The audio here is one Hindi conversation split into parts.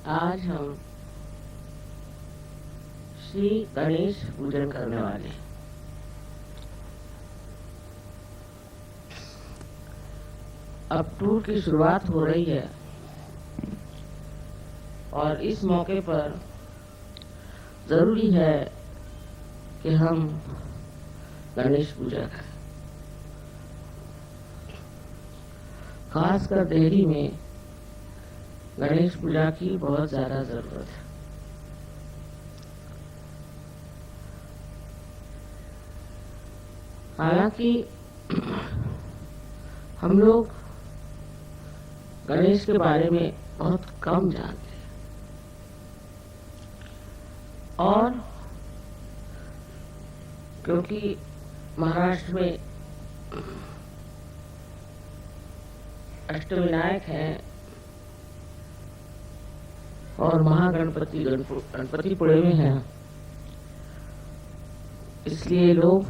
आज हम श्री गणेश पूजन करने वाले हैं। अब टूर की शुरुआत हो रही है और इस मौके पर जरूरी है कि हम गणेश पूजा करें। खासकर दिल्ली में गणेश पूजा की बहुत ज्यादा जरूरत है। हालांकि हम लोग गणेश के बारे में बहुत कम जानते हैं और क्योंकि महाराष्ट्र में अष्टविनायक हैं और महागणपति गणपतिपुणे में हैं, इसलिए लोग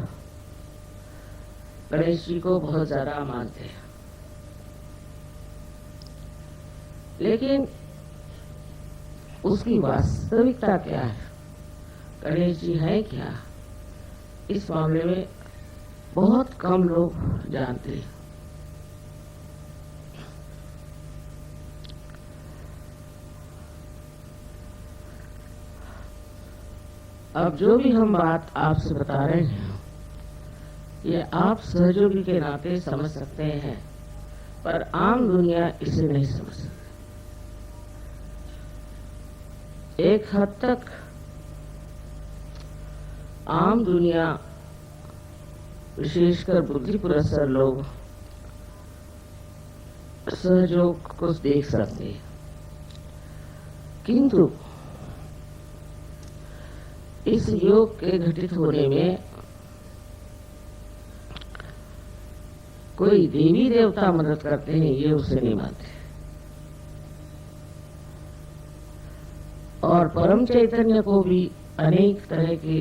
गणेश जी को बहुत ज्यादा मानते हैं। लेकिन उसकी वास्तविकता क्या है, गणेश जी है क्या, इस मामले में बहुत कम लोग जानते हैं। अब जो भी हम बात आपसे बता रहे हैं ये आप सहयोगी के नाते समझ सकते हैं, पर आम दुनिया इसे नहीं समझ सकती। एक हद तक आम दुनिया, विशेषकर बुद्धि पुरस्सर लोग सहयोग को देख सकते हैं, किंतु इस योग के घटित होने में कोई देवी देवता मदद करते हैं ये उसे नहीं मानते। और परम चैतन्य को भी अनेक तरह के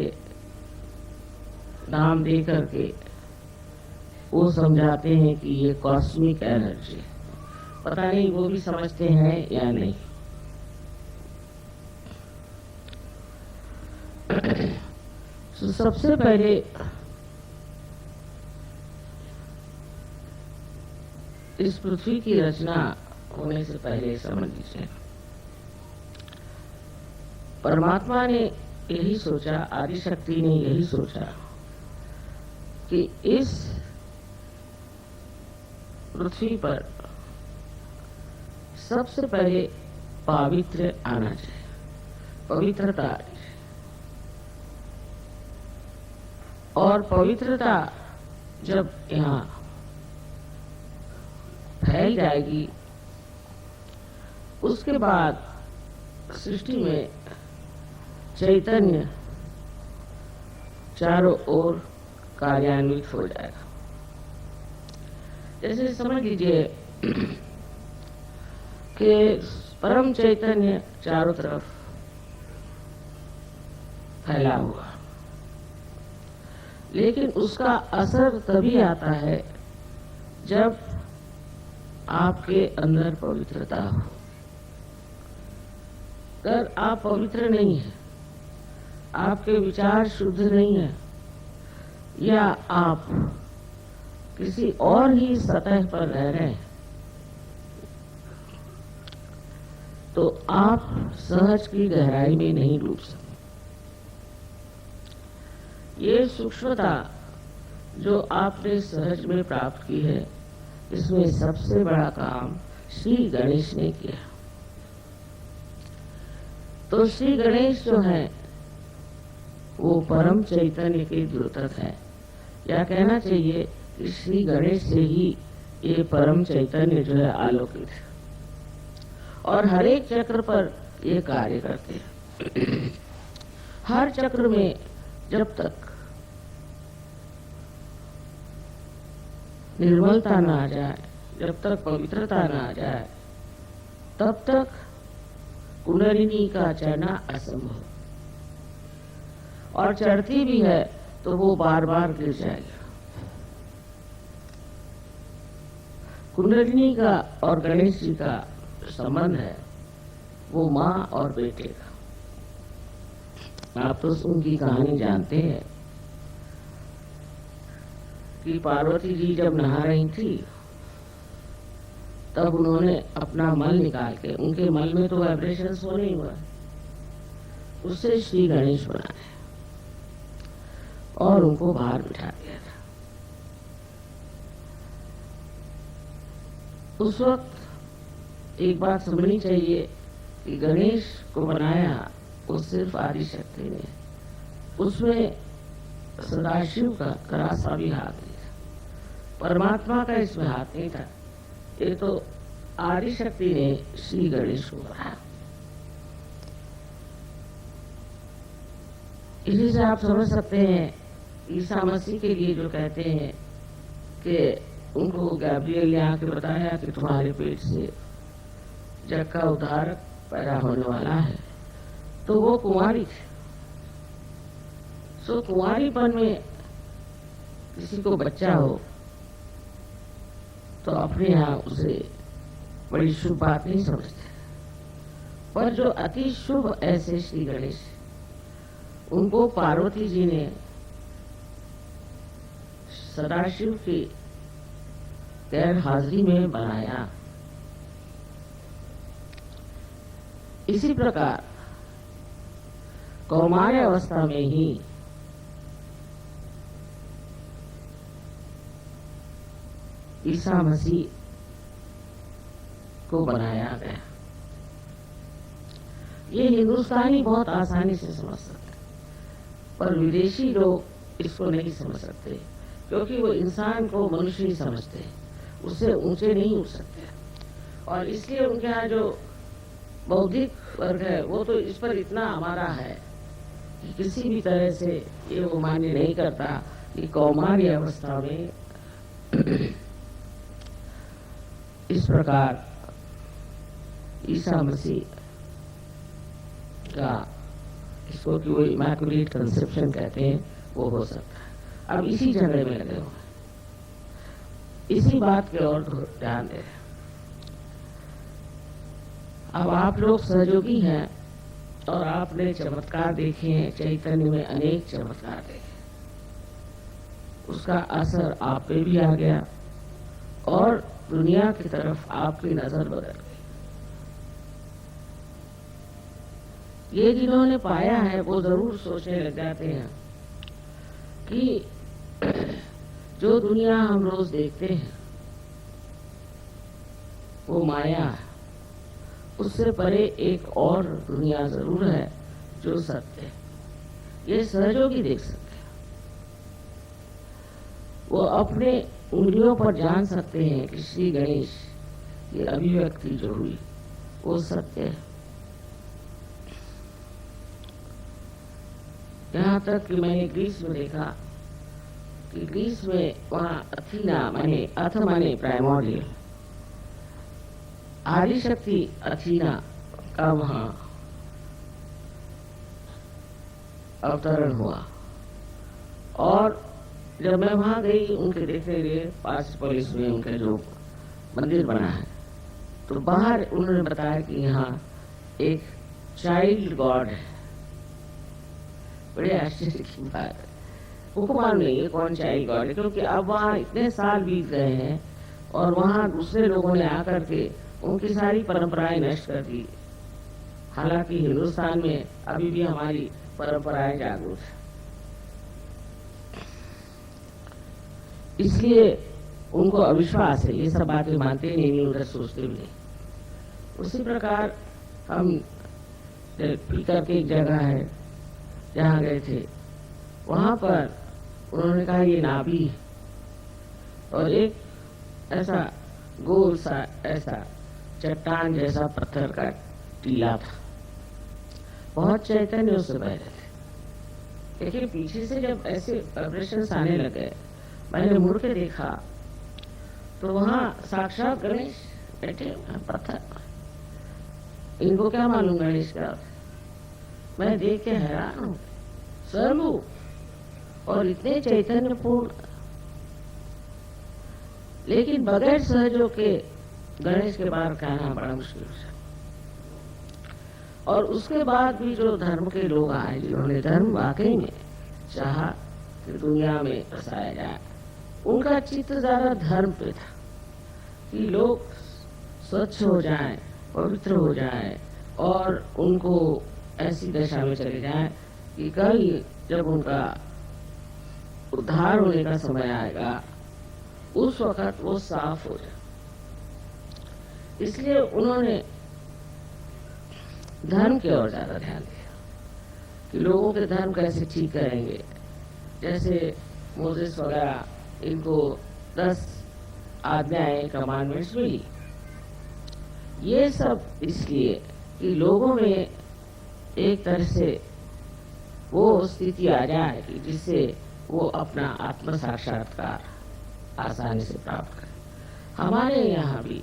नाम दे करके वो समझाते हैं कि ये कॉस्मिक एनर्जी, पता नहीं वो भी समझते हैं या नहीं। तो सबसे पहले इस पृथ्वी की रचना होने से पहले समझ लीजिए, परमात्मा ने यही सोचा, आदि शक्ति ने यही सोचा कि इस पृथ्वी पर सबसे पहले पवित्र आना चाहिए, पवित्रता। और पवित्रता जब यहाँ फैल जाएगी, उसके बाद सृष्टि में चैतन्य चारों ओर कार्यान्वित हो जाएगा। जैसे समझ लीजिए कि परम चैतन्य चारों तरफ फैला हुआ, लेकिन उसका असर तभी आता है जब आपके अंदर पवित्रता हो। अगर आप पवित्र नहीं है, आपके विचार शुद्ध नहीं है, या आप किसी और ही सतह पर रह रहे हैं, तो आप सहज की गहराई में नहीं डूब सकते। ये सूक्ष्मता जो आपने सहज में प्राप्त की है, इसमें सबसे बड़ा काम श्री गणेश ने किया। तो श्री गणेश जो है वो परम चैतन्य के द्योतक है, या कहना चाहिए कि श्री गणेश से ही ये परम चैतन्य जो है आलोकित है, और हर एक चक्र पर ये कार्य करते हैं। हर चक्र में जब तक निर्मलता न आ जाए, जब तक पवित्रता न आ जाए, तब तक कुंडलिनी का चढ़ना असंभव, और चढ़ती भी है तो वो बार बार गिर जाएगा। कुंडलिनी का और गणेश जी का संबंध है वो माँ और बेटे का। आप तो उनकी कहानी जानते हैं कि पार्वती जी जब नहा रही थी तब उन्होंने अपना मल निकाल के, उनके मल में तो वाइब्रेशन होने ही हुआ, उससे श्री गणेश बनाए और उनको बाहर बिठा दिया था। उस वक्त एक बात समझनी चाहिए कि गणेश को बनाया वो सिर्फ आदि शक्ति ने, उसमें सदाशिव का करासा भी हाथ नहीं था, परमात्मा का इसमें हाथ नहीं था। ये तो आदि शक्ति ने श्री गणेश को बनाया। इसी से आप समझ सकते हैं ईसा मसीह के लिए जो कहते हैं कि उनको गैब्रियल ने आके बताया कि तुम्हारे पेट से जग का उद्धारक पैदा होने वाला है, तो वो कुंवारी थी। सो कुंवारीपन में किसी को बच्चा हो तो अपने यहाँ उसे बड़ी शुभ बात नहीं समझते, पर जो अति शुभ ऐसे श्री गणेश, उनको पार्वती जी ने सदाशिव की गैर हाजिरी में बनाया। इसी प्रकार कौमार्य अवस्था में ही ईसा मसीह को बनाया गया। ये हिंदुस्तानी बहुत आसानी से समझ सकते हैं, पर विदेशी लोग इसको नहीं समझ सकते, क्योंकि वो इंसान को मनुष्य ही समझते, उससे ऊंचे नहीं उठ सकते। और इसलिए उनके यहाँ जो बौद्धिक वर्ग है वो तो इस पर इतना हमारा है कि किसी भी तरह से ये वो मान्य नहीं करता कि कौमार्य अवस्था में इस प्रकार ईसा मसीह का, इसको कि वो इमैकुलेट कंसेप्शन कहते हैं, वो हो सकता है। अब इसी झगड़े में लगे हुए, इसी बात के और ध्यान दे। अब आप लोग सहयोगी हैं और आपने चमत्कार देखे हैं, चैतन्य में अनेक चमत्कार देखे, उसका असर आप पे भी आ गया और दुनिया की तरफ आपकी नजर बदल गई। ये जिन्होंने पाया है वो जरूर सोचने लग जाते हैं कि जो दुनिया हम रोज देखते हैं वो माया है, उससे परे एक और दुनिया जरूर है जो सत्य है। ये सहयोगी देख सकते हैं, वो अपने उंगलियों पर जान सकते हैं कि श्री गणेश ये अभिव्यक्ति जो हुई वो सत्य है। यहाँ तक कि मैंने ग्रीस में देखा कि ग्रीस में वहाँ अथीना माने अथ माने प्राइमोरियल, आदि शक्ति अथीना का वहाँ अवतरण हुआ। और जब मैं वहाँ गई उनके देखने के लिए, पार्सिपोलिस में उनका जो मंदिर बना है, तो बाहर उन्होंने बताया कि यहाँ एक चाइल्ड गॉड है। बड़े आश्चर्य की बात है, उनको मालूम नहीं है कौन चाइल्ड गॉड है, क्योंकि अब वहाँ इतने साल बीत गए हैं और वहाँ दूसरे लोगों ने आकर के उनकी सारी परंपराएं नष्ट कर दी। हालांकि हिंदुस्तान में अभी भी हमारी परंपराएं जागरूक है, इसलिए उनको अविश्वास है, ये सब बातें मानते नहीं, उधर सोचते भी नहीं। उसी प्रकार हम पीकर के एक जगह है जहाँ गए थे, वहाँ पर उन्होंने कहा ये नाभि है और एक ऐसा गोल सा ऐसा चट्टान जैसा पत्थर का टीला था, बहुत चैतन्य उससे बह रहे थे। लेकिन पीछे से जब ऐसे वाइब्रेशंस आने लगे, मैंने मुड़ के देखा तो वहाँ साक्षात गणेश बैठे पत्थर। इनको क्या मालूम गणेश का? मैं देख के हैरान हूँ, सर्वरूप और इतने चैतन्यपूर्ण, लेकिन बगैर सहयोग के गणेश के बाहर कहना बड़ा मुश्किल है। और उसके बाद भी जो धर्म के लोग आए, जिन्होंने धर्म वाकई में चाहा कि दुनिया में बसाया जाए, उनका चित्त ज्यादा धर्म पे था कि लोग स्वच्छ हो जाएं, पवित्र हो जाएं और उनको ऐसी दशा में चले जाएं कि कल जब उनका उद्धार होने का समय आएगा उस वक्त वो साफ हो जाए। इसलिए उन्होंने धर्म की ओर ज्यादा ध्यान दिया कि लोगों के धर्म कैसे ठीक करेंगे। जैसे मोसेस वगैरह, इनको 10 आज्ञाएं, कमांडमेंट्स मिली। ये सब इसलिए कि लोगों में एक तरह से वो स्थिति आ जाए कि जिससे वो अपना आत्म साक्षात्कार आसानी से प्राप्त करें। हमारे यहाँ भी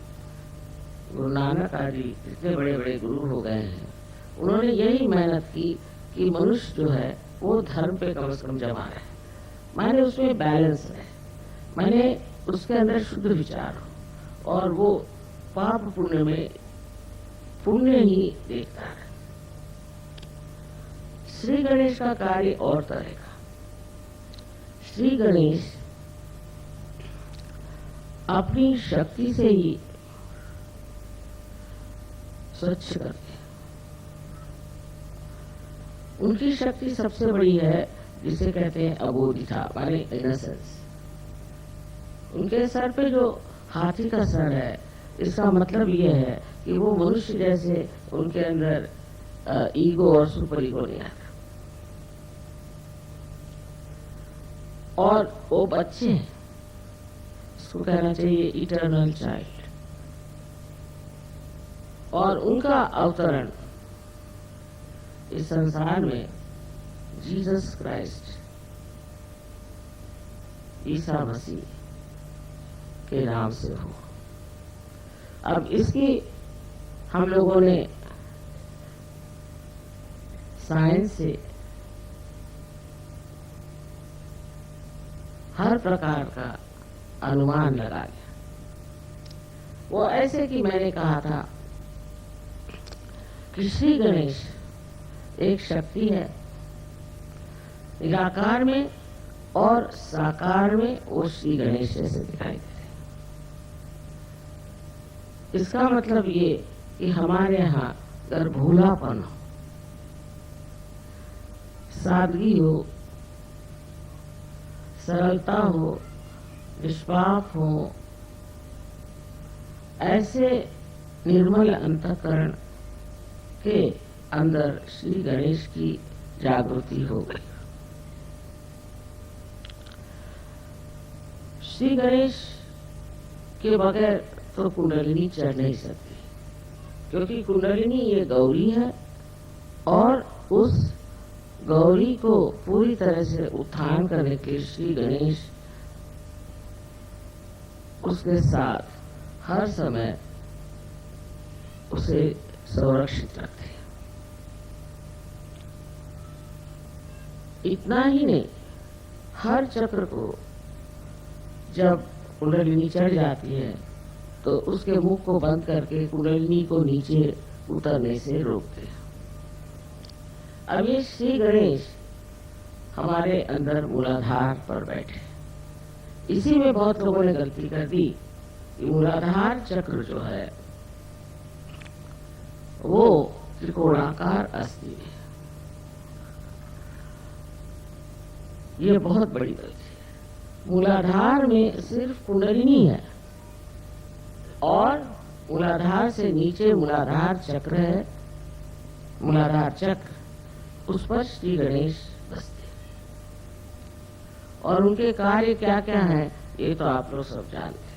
गुरु नानक आदि इतने बड़े बड़े गुरु हो गए हैं, उन्होंने यही मेहनत की कि मनुष्य जो है वो धर्म पे कम से कम जमा रहे, माने उसमें बैलेंस रहे, माने उसके अंदर शुद्ध विचार हो और वो पाप पुण्य में पुण्य ही देखता है। श्री गणेश का कार्य और तरह का। श्री गणेश अपनी शक्ति से ही स्वच्छ करते हैं। उनकी शक्ति सबसे बड़ी है, जिसे कहते हैं अबोधिता, माने इनोसेंस। उनके सर पे जो हाथी का सर है, इसका मतलब ये है कि वो मनुष्य जैसे उनके अंदर ईगो और सुपर ईगो नहीं आता। और वो बच्चे हैं, इसको कहना चाहिए इटर्नल चाइल्ड। और उनका अवतरण इस संसार में जीसस क्राइस्ट, ईसा मसीह के नाम से हो। अब इसकी हम लोगों ने साइंस से हर प्रकार का अनुमान लगा लिया। वो ऐसे कि मैंने कहा था कि श्री गणेश एक शक्ति है, निराकार में और साकार में वो श्री गणेश जैसे दिखाई देते। इसका मतलब ये कि हमारे यहाँ अगर भोलापन हो, सादगी हो, सरलता हो, निष्पाप हो, ऐसे निर्मल अंतःकरण के अंदर श्री गणेश की जागृति हो गई। श्री गणेश के बगैर तो कुंडलिनी चढ़ नहीं सकती, क्योंकि कुंडलिनी ये गौरी है और उस गौरी को पूरी तरह से उत्थान करने के लिए श्री गणेश उसके साथ हर समय उसे संरक्षित रखते हैं। इतना ही नहीं, हर चक्र को जब कुंडलिनी चढ़ जाती है तो उसके मुख को बंद करके कुंडलिनी को नीचे उतरने से रोकते हैं। अब ये श्री गणेश हमारे अंदर मूलाधार पर बैठे। इसी में बहुत लोगों ने गलती कर दी कि मूलाधार चक्र जो है वो त्रिकोणाकार अस्थि है। ये बहुत बड़ी गलती है। मूलाधार में सिर्फ कुंडलिनी है और मूलाधार से नीचे मूलाधार चक्र है। मूलाधार चक्र, उस पर श्री गणेश बसते हैं और उनके कार्य क्या क्या हैं ये तो आप लोग सब जानते हैं।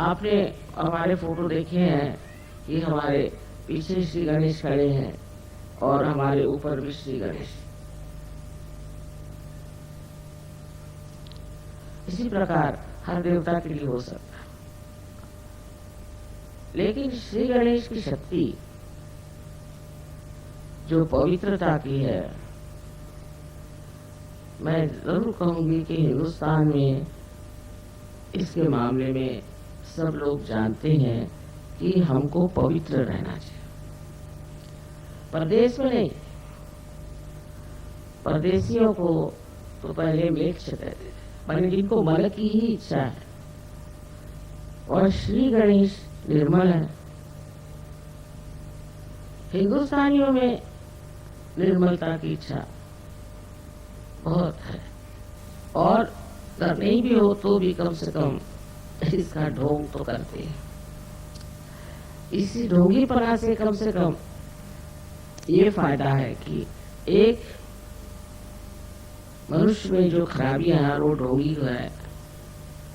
आपने हमारे फोटो देखे हैं कि हमारे पीछे श्री गणेश खड़े हैं और हमारे ऊपर भी श्री गणेश। इसी प्रकार हर देवता के लिए हो सकता है, लेकिन श्री गणेश की शक्ति जो पवित्रता की है, मैं जरूर कहूंगी कि हिंदुस्तान में इसके मामले में सब लोग जानते हैं कि हमको पवित्र रहना चाहिए। परदेश में नहीं, परदेशियों को तो पहले म्लेच्छ कहते थे, माने जिनको मल की ही इच्छा है। और श्री गणेश निर्मल है। हिंदुस्तानियों में निर्मलता की इच्छा बहुत है, और करनी भी हो तो भी कम से कम इसका ढोंग तो करते हैं। इसी ढोंगीपना से कम ये फायदा है कि एक मनुष्य में जो खराबियां हैं वो ढोंगी है,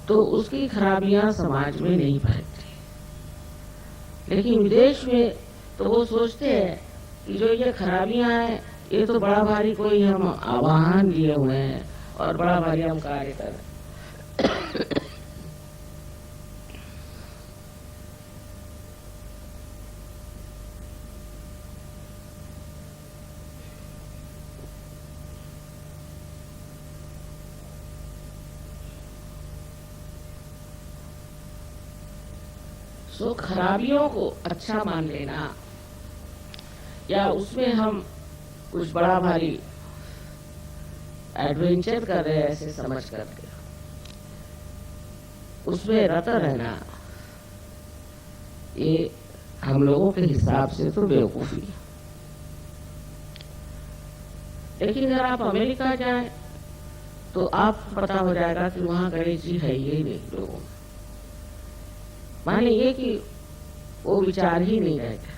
तो उसकी खराबियां समाज में नहीं फैलती। लेकिन विदेश में तो वो सोचते हैं कि जो ये खराबियां हैं ये तो बड़ा भारी कोई हम आवाहन लिए हुए हैं और बड़ा भारी हम कार्य कर रहे हैं। तो खराबियों को अच्छा मान लेना या उसमें हम कुछ बड़ा भारी एडवेंचर कर रहे हैं ऐसे समझ करके उसमें रत रहना, ये हम लोगों के हिसाब से तो बेवकूफी। लेकिन अगर आप अमेरिका जाएं तो आपको पता हो जाएगा कि वहां गणेश जी है ही नहीं लोगों में। माने ये कि वो विचार ही नहीं रहता।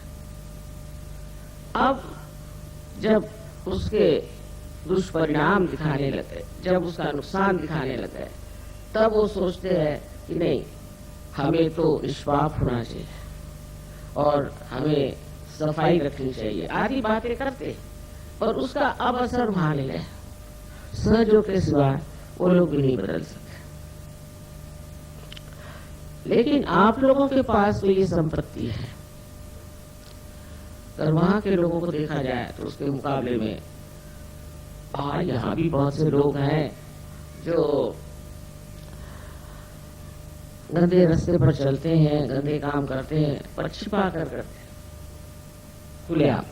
अब जब उसके दुष्परिणाम दिखाने लगे, जब उसका नुकसान दिखाने लगे, तब वो सोचते हैं कि नहीं, हमें तो निष्पाप होना चाहिए और हमें सफाई रखनी चाहिए, आदि बातें करते, पर उसका अब असर वहां नहीं है। सहजों के सिवा वो लोग भी नहीं बदल सकते। लेकिन आप लोगों के पास तो ये संपत्ति है। अगर वहां के लोगों को देखा जाए तो उसके मुकाबले में यहाँ भी बहुत से लोग हैं जो गंदे रास्ते पर चलते हैं, गंदे काम करते हैं, पर छिपा कर करते हैं, खुलेआम।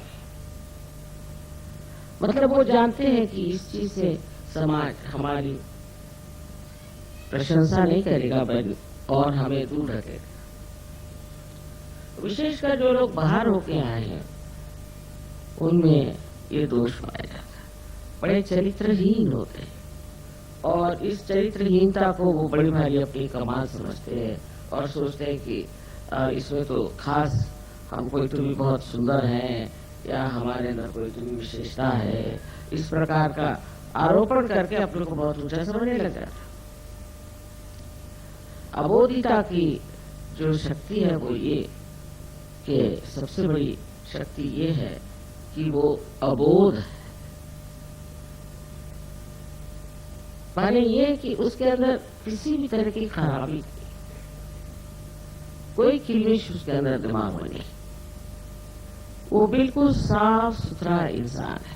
मतलब वो जानते हैं कि इस चीज से समाज हमारी प्रशंसा नहीं करेगा और हमें दूर रखेगा। विशेषकर जो लोग बाहर होके आए हैं उनमें ये दोष पाया जाता है, बड़े चरित्रहीन होते हैं और इस चरित्रहीनता को वो बड़ी भारी अपनी कमाल समझते हैं और सोचते हैं कि इसमें तो खास हम कोई तो भी बहुत सुंदर हैं या हमारे अंदर कोई तो भी विशेषता है, इस प्रकार का आरोपण करके अपने को बहुत ऊंचा समझने लग जाता है। अबोधिता की जो शक्ति है वो ये कि सबसे बड़ी शक्ति ये है कि वो अबोध है। माने ये कि उसके अंदर किसी भी तरह की खराबी, कोई किलमिश उसके अंदर दिमाग में नहीं, वो बिल्कुल साफ सुथरा इंसान है।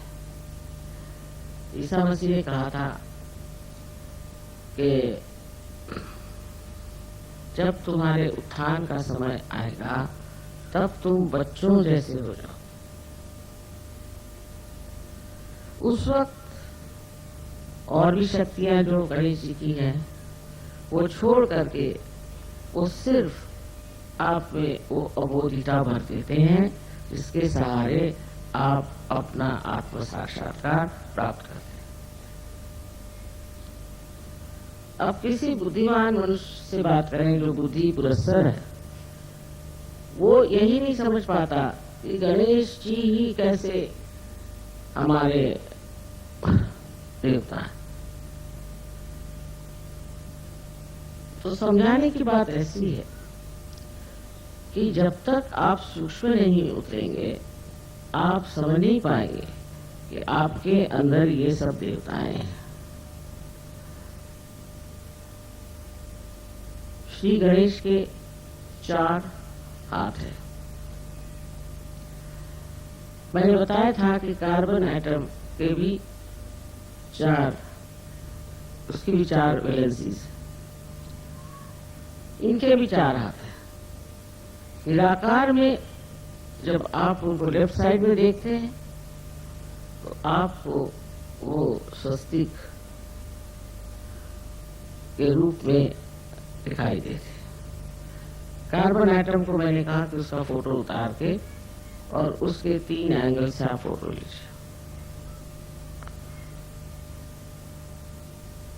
ईसा मसीह ने कहा था कि जब तुम्हारे उत्थान का समय आएगा तब तुम बच्चों जैसे हो जाओ। उस वक्त और भी शक्तियां जो गणेश जी की हैं वो छोड़ करके वो सिर्फ आप में वो अबोधिता भर देते हैं जिसके सहारे आप अपना आत्म साक्षात्कार प्राप्त करते हैं। अब किसी बुद्धिमान मनुष्य से बात करें जो बुद्धि पुरस्सर है, वो यही नहीं समझ पाता कि गणेश जी ही कैसे हमारे देवता है। तो समझाने की बात ऐसी है कि जब तक आप सूक्ष्म नहीं उतरेंगे आप समझ नहीं पाएंगे कि आपके अंदर ये सब देवताएं हैं। श्री गणेश के 4 हाथ है। मैंने बताया था कि कार्बन एटम के भी 4, उसकी भी 4 वैलेंसीज, इनके भी 4 हाथ है। निराकार में जब आप उनको लेफ्ट साइड में देखते हैं तो आपको वो स्वस्तिक के रूप में दिखाई देते। कार्बन एटम को मैंने कहा कि उसका फोटो उतार के और उसके 3 एंगल से आप फोटो लीजिए।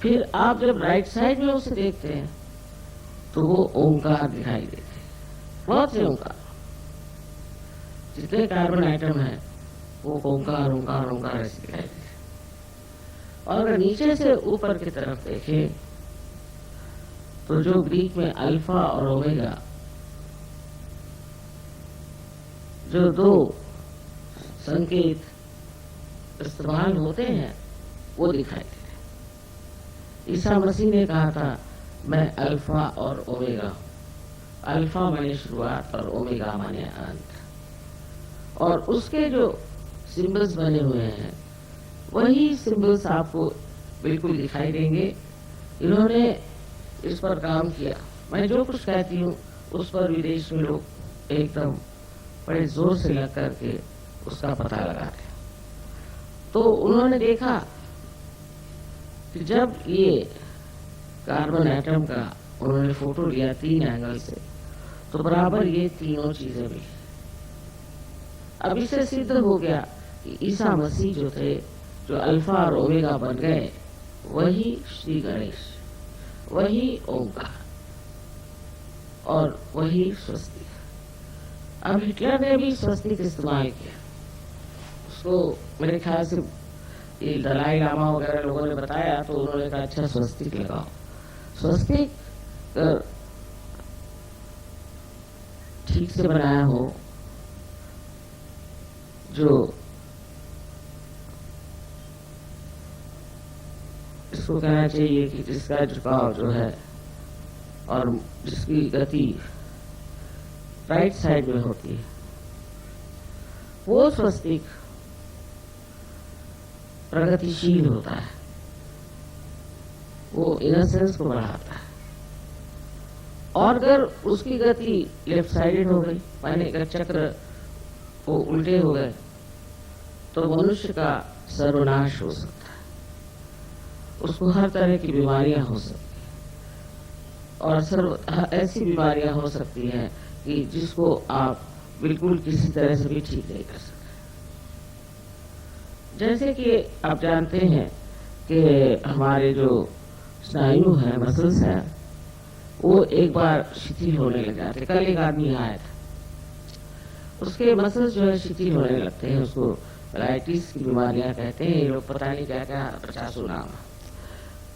फिर आप जब राइट साइड में उसे देखते हैं तो वो ओंकार दिखाई देते हैं, बहुत से ओंकार। जितने कार्बन एटम है वो ओंकार ओंकार ओंकार ऐसे दिखाई देते हैं। और अगर नीचे से ऊपर की तरफ देखें तो जो ग्रीक में अल्फा और ओमेगा जो 2 संकेत इस्तेमाल होते हैं वो दिखाई देते हैं। ईसा मसीह ने कहा था मैं अल्फा और ओमेगा हूं। अल्फा माने शुरुआत और ओमेगा माने अंत। और उसके जो सिंबल्स बने हुए हैं वही सिंबल्स आपको बिल्कुल दिखाई देंगे। इन्होंने इस पर काम किया। मैं जो कुछ कहती हूँ उस पर विदेश में लोग एकदम बड़े जोर से लग करके उसका पता लगाते हैं। तो उन्होंने देखा कि जब ये कार्बन एटम का उन्होंने फोटो लिया 3 एंगल से तो बराबर ये तीनों चीजें मिली। अब इससे सिद्ध हो गया कि ईसा मसीह जो थे, जो अल्फा और ओमेगा बन गए, वही श्री गणेश, वही ओंकार और वही स्वस्तिक। अब हिटलर ने भी स्वस्तिक इस्तेमाल किया। उसको मेरे ख्याल से ये दलाई लामा वगैरह लोगों ने बताया तो उन्होंने कहा अच्छा स्वस्तिक लगाओ। स्वस्तिक ठीक से बनाया हो, जो इसको कहना चाहिए कि जिसका झुकाव जो है और जिसकी गति राइट साइड में होती है, वो स्वस्तिक प्रगतिशील होता है, वो इनोसेंस को बढ़ाता है। और अगर उसकी गति लेफ्ट साइडेड हो गई, माने अगर चक्र वो उल्टे हो गए तो मनुष्य का सर्वनाश हो सकता है। उसको हर तरह की बीमारियां हो सकती हैं और ऐसी बीमारियां हो सकती हैं कि जिसको आप बिल्कुल किसी तरह से भी ठीक नहीं कर सकते। जैसे कि आप जानते हैं कि हमारे जो स्नायु है, मसल्स है, वो एक बार शिथिल होने लग जाते। कल एक आदमी आया था, उसके मसल्स जो है शिथिल होने लगते हैं। उसको पेलाइटिस की बीमारियां कहते हैं ये लोग, पता नहीं क्या क्या 50 नाम।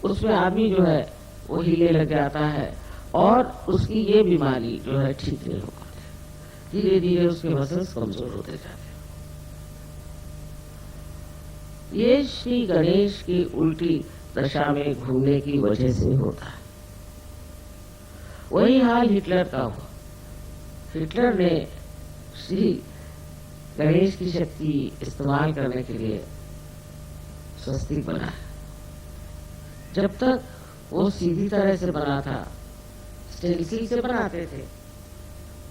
उसमें आदमी जो है वो हिले लग जाता है और उसकी ये बीमारी जो है ठीक नहीं हो पाती। धीरे धीरे उसके मसल्स कमजोर होते जाते हैं। ये श्री गणेश की उल्टी दशा में घूमने की वजह से होता है। वही हाल हिटलर का हुआ। हिटलर ने श्री गणेश की शक्ति इस्तेमाल करने के लिए स्वस्तिक बनाया। जब तक वो सीधी तरह से बना था, स्टेंसिल से बनाते थे,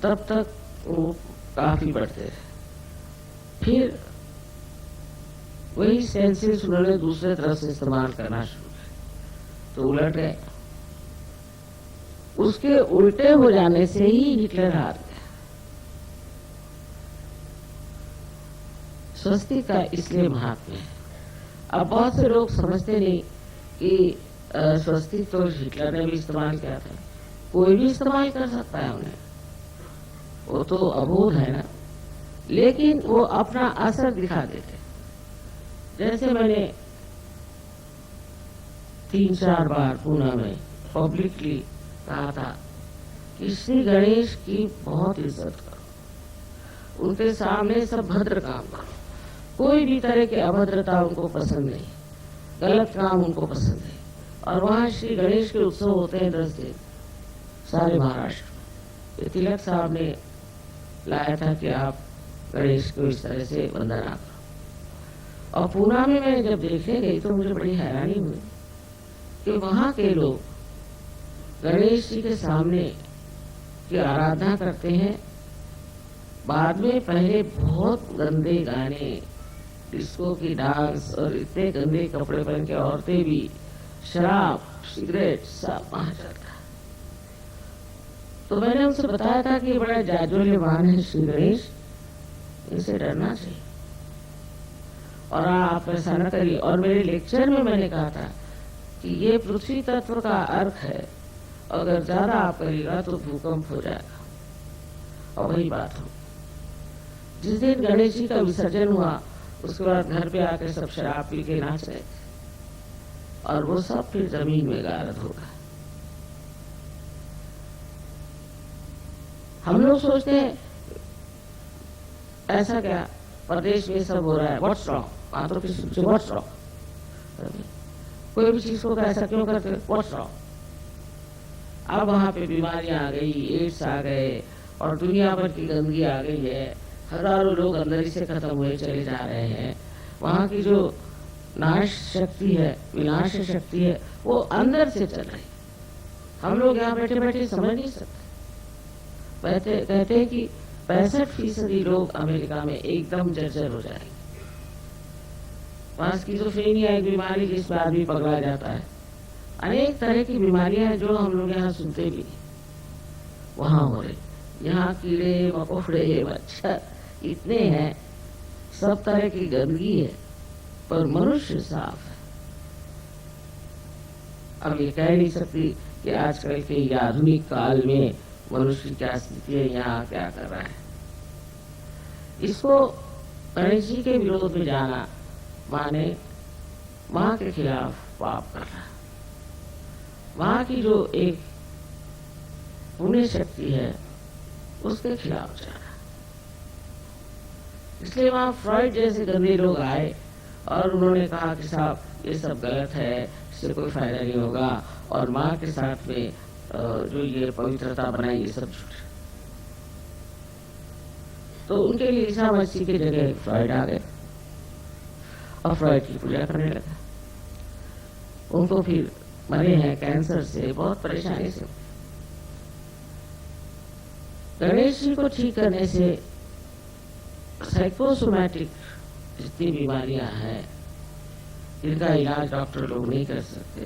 तब तक वो काफी बढ़ते थे। फिर वही स्टेंसिल्स उन्होंने दूसरे तरफ से इस्तेमाल करना शुरू किया तो उलट गए। उसके उल्टे हो जाने से ही हिटलर हार गया। स्वस्तिक का इसलिए महत्व है। अब बहुत से लोग समझते नहीं कि स्वस्तिक तो हिटलर ने भी इस्तेमाल किया था, कोई भी इस्तेमाल कर सकता है उन्हें, वो तो अबोध है ना। लेकिन वो अपना असर दिखा देते। जैसे मैंने 3-4 बार पुणे में पब्लिकली कहा था कि श्री गणेश की बहुत इज्जत करो, उनके सामने सब भद्र काम करो। कोई भी तरह की अभद्रता उनको पसंद नहीं, गलत काम उनको पसंद नहीं। और वहाँ श्री गणेश के उत्सव होते हैं 10 दिन सारे महाराष्ट्र में। तिलक साहब ने लाया था कि आप गणेश को इस तरह से वंदना करो। और पुणे में मैं जब देखने गई तो मुझे बड़ी हैरानी हुई कि वहाँ के लोग गणेश जी के सामने की आराधना करते हैं बाद में पहले बहुत गंदे गाने, डिस्को की डांस और इतने गंदे कपड़े पहन के औरतें भी, शराब, सिगरेट सब वहां चलता। तो मैंने उनसे बताया था कि बड़ा जाज्वल्यमान है श्री गणेश, इनसे डरना चाहिए और आप ऐसा न करिए। और मेरे लेक्चर में मैंने कहा था कि ये पृथ्वी तत्व का अर्थ है, अगर ज्यादा आप करिएगा तो भूकंप हो जाएगा। और वही बात हो, जिस दिन गणेश जी का विसर्जन हुआ उसके बाद घर पे आकर सब शराब पी के नाच रहे और वो सब फिर जमीन में गारद होगा। हम लोग सोचते हैं ऐसा क्या प्रदेश में सब हो रहा है, व्हाट्स रॉन्ग, वहां तो किसी व्हाट्स रॉन्ग, कोई भी चीज को ऐसा क्यों करते, व्हाट्स रॉन्ग। अब वहां पे बीमारियां आ गई, एड्स आ गए और दुनिया भर की गंदगी आ गई है, हजारों लोग अंदर ही से खत्म हुए चले जा रहे हैं। वहां की जो नाश शक्ति है, विनाश शक्ति है, वो अंदर से चल रही। हम लोग यहाँ बैठे बैठे समझ नहीं सकते। कहते हैं कि 65% लोग अमेरिका में एकदम जर्जर हो जाएंगे। वहां स्किज़ोफ्रेनिया एक बीमारी जिसमें आदमी पगला जाता है, अनेक तरह की बीमारियां हैं जो हम लोग यहाँ सुनते भी नहीं, वहां हो रहे। यहाँ कीड़े मकोड़े मच्छर इतने हैं, सब तरह की गंदगी है, पर मनुष्य साफ है। अब ये कह नहीं सकती कि आजकल के आधुनिक काल में मनुष्य की क्या स्थिति है, यहाँ क्या कर रहा है। इसको गणेश जी के विरोध में जाना माने माँ के खिलाफ पाप करना। वहां की जो एक पुण्य शक्ति है उसके खिलाफ जाना। इसलिए वहां फ्रॉइड जैसे गंदे लोग आए और उन्होंने कहा कि साहब ये सब गलत है, इससे कोई फायदा नहीं होगा और माँ के साथ में जो ये पवित्रता बनाई ये सब झूठ। तो उनके लिए ईसा मसीह की जगह फ्रॉइड आ गए और फ्रॉइड की पूजा करने लगा। उनको फिर मरे हैं कैंसर से, बहुत परेशानी से। गणेश जी को ठीक करने से साइकोसोमैटिक जितनी बीमारियां हैं जिनका इलाज डॉक्टर लोग नहीं कर सकते,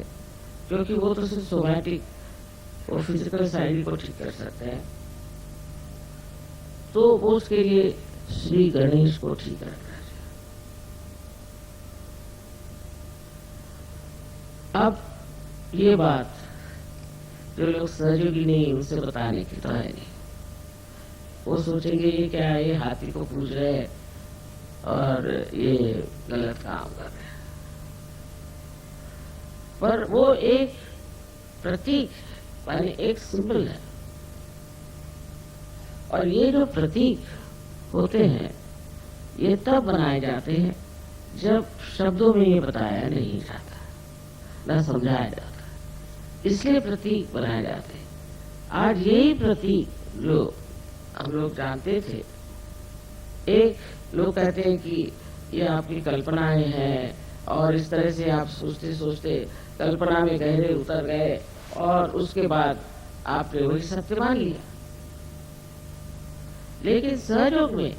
क्योंकि वो तो सिर्फ सोमैटिक, वो फिजिकल साइड को ठीक कर सकते हैं, तो वो उसके लिए श्री गणेश को ठीक करना चाहिए। अब ये बात जो लोग सहयोगी नहीं उनसे बताने की तो है नहीं। वो सोचेंगे ये क्या है, ये हाथी को पूज रहे हैं और ये गलत काम कर रहे हैं। पर वो एक प्रतीक माने एक सिंबल है, और ये जो प्रतीक होते हैं ये तब बनाए जाते हैं जब शब्दों में ये बताया नहीं जाता, न समझाया जाता, इसलिए प्रतीक बनाए जाते हैं। आज यही प्रतीक जो हम लोग जानते थे, एक लोग कहते हैं कि ये आपकी कल्पनाएं हैं और इस तरह से आप सोचते सोचते कल्पना में गहरे उतर गए और उसके बाद आपने वही सत्य मान लिया। लेकिन सहयोग में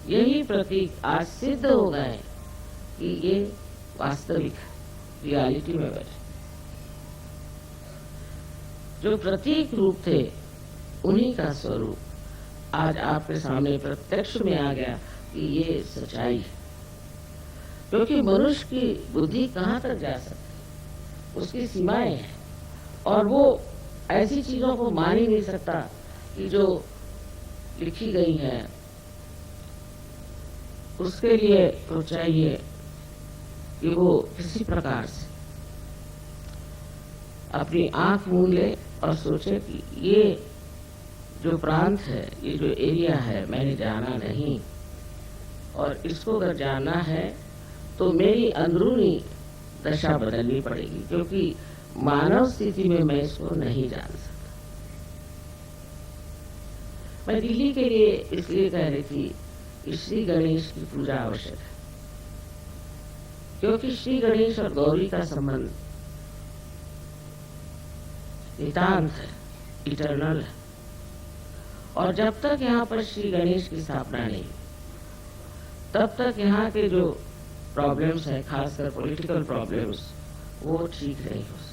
यही प्रतीक आज सिद्ध हो गए कि ये वास्तविक रियलिटी में बैठे। जो प्रतीक रूप थे उन्हीं का स्वरूप आज आपके सामने प्रत्यक्ष में आ गया कि ये सच्चाई है। क्योंकि मनुष्य की बुद्धि कहाँ तक जा सकती, उसकी सीमाएं हैं, और वो ऐसी चीजों को मान ही नहीं सकता कि जो लिखी गई हैं। उसके लिए तो चाहिए कि वो किसी प्रकार से अपनी आंख मूंद ले और सोचे कि ये जो प्रांत है, ये जो एरिया है, मैंने जाना नहीं, और इसको अगर जानना है तो मेरी अंदरूनी दशा बदलनी पड़ेगी, क्योंकि मानव स्थिति में मैं इसको नहीं जान सकता। मैं दिल्ली के लिए इसलिए कह रही थी कि श्री गणेश की पूजा आवश्यक है, क्योंकि श्री गणेश और गौरी का संबंध नितांत है, इटर्नल है, और जब तक यहाँ पर श्री गणेश की स्थापना नहीं, तब तक यहाँ के जो प्रॉब्लम्स है, खासकर पॉलिटिकल प्रॉब्लम्स, वो ठीक नहीं हो सकते।